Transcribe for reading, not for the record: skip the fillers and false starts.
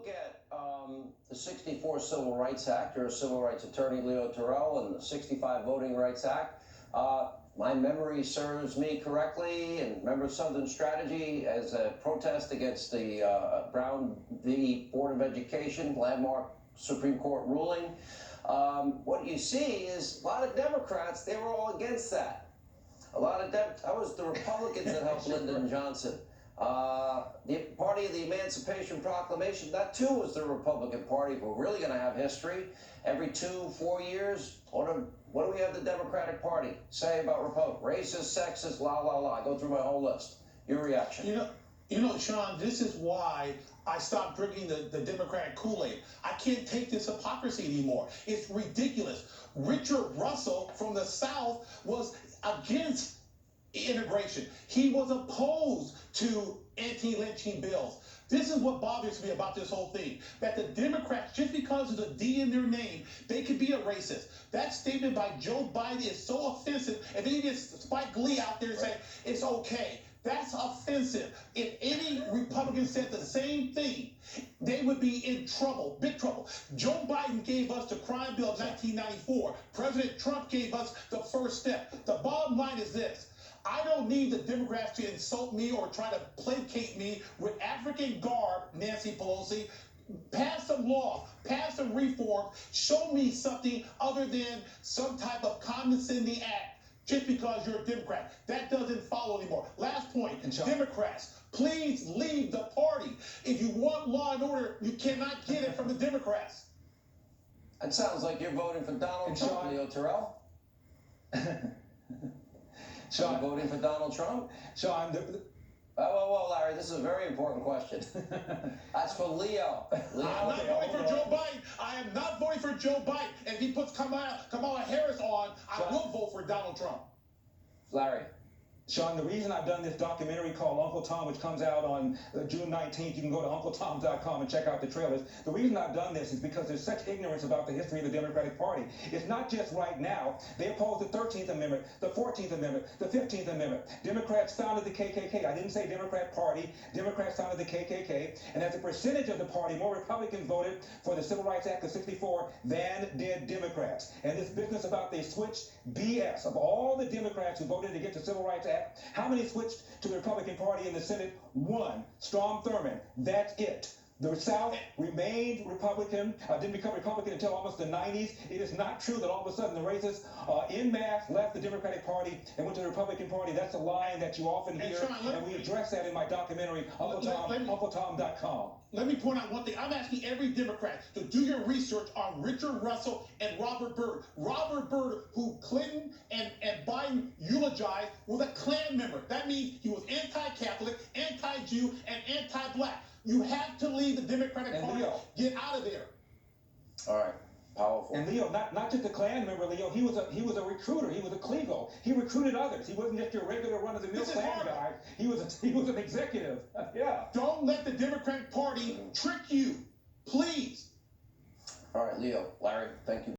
look at the 64 Civil Rights Act, you're a civil rights attorney, Leo Terrell, and the 65 Voting Rights Act. My memory serves me correctly, and remember Southern Strategy as a protest against the Brown v. Board of Education landmark Supreme Court ruling. What you see is a lot of Democrats, they were all against that. That was the Republicans that helped Lyndon Johnson. The party of the Emancipation Proclamation, that too was the Republican Party. If we're really going to have history, every 2-4 years, what do we have the Democratic Party say about Republicans? Racist, sexist, la, la, la. I go through my whole list. Your reaction? You know, Sean, this is why I stopped drinking the Democratic Kool-Aid. I can't take this hypocrisy anymore. It's ridiculous. Richard Russell from the South was against integration. He was opposed to anti-lynching bills. This is what bothers me about this whole thing, that the Democrats, just because there's a D in their name, they could be a racist. That statement by Joe Biden is so offensive, and then you get Spike Lee out there saying it's okay. That's offensive. If any Republican said the same thing, they would be in trouble, big trouble. Joe Biden gave us the crime bill in 1994. President Trump gave us the first step. The bottom line is this. I don't need the Democrats to insult me or try to placate me with African garb, Nancy Pelosi. Pass some laws, pass some reforms, show me something other than some type of condescending act just because you're a Democrat. That doesn't follow anymore. Last point, Democrats, please leave the party. If you want law and order, you cannot get it from the Democrats. That sounds like you're voting for Donald Trump, Leo Terrell. Sean, voting for Donald Trump? Sean, whoa, Larry, this is a very important question. That's for Leo. I'm not voting for Joe Biden. I am not voting for Joe Biden. And if he puts Kamala Harris on, I will vote for Donald Trump. Larry. Sean, the reason I've done this documentary called Uncle Tom, which comes out on June 19th, you can go to uncletom.com and check out the trailers. The reason I've done this is because there's such ignorance about the history of the Democratic Party. It's not just right now. They opposed the 13th Amendment, the 14th Amendment, the 15th Amendment. Democrats founded the KKK. I didn't say Democrat Party. Democrats founded the KKK. And as a percentage of the party, more Republicans voted for the Civil Rights Act of 64 than did Democrats. And this business about they switched BS. Of all the Democrats who voted against the Civil Rights Act, how many switched to the Republican Party in the Senate? One. Strom Thurmond. That's it. The South remained Republican, didn't become Republican until almost the 90s. It is not true that all of a sudden the racists en masse left the Democratic Party and went to the Republican Party. That's a line that you often hear, and we address that in my documentary, uncletom.com. Let me point out one thing. I'm asking every Democrat to do your research on Richard Russell and Robert Byrd. Robert Byrd, who Clinton and Biden eulogized, was a Klan member. That means he was anti-Catholic, anti-Jew, and anti-black. You have to leave the Democratic Party. Leo, get out of there. All right. Powerful. And Leo, not just a Klan member, Leo. He was a recruiter. He was a Kliegel. He recruited others. He wasn't just your regular run-of-the-mill Klan guy. He was an executive. Yeah. Don't let the Democratic Party trick you, please. All right, Leo, Larry, thank you.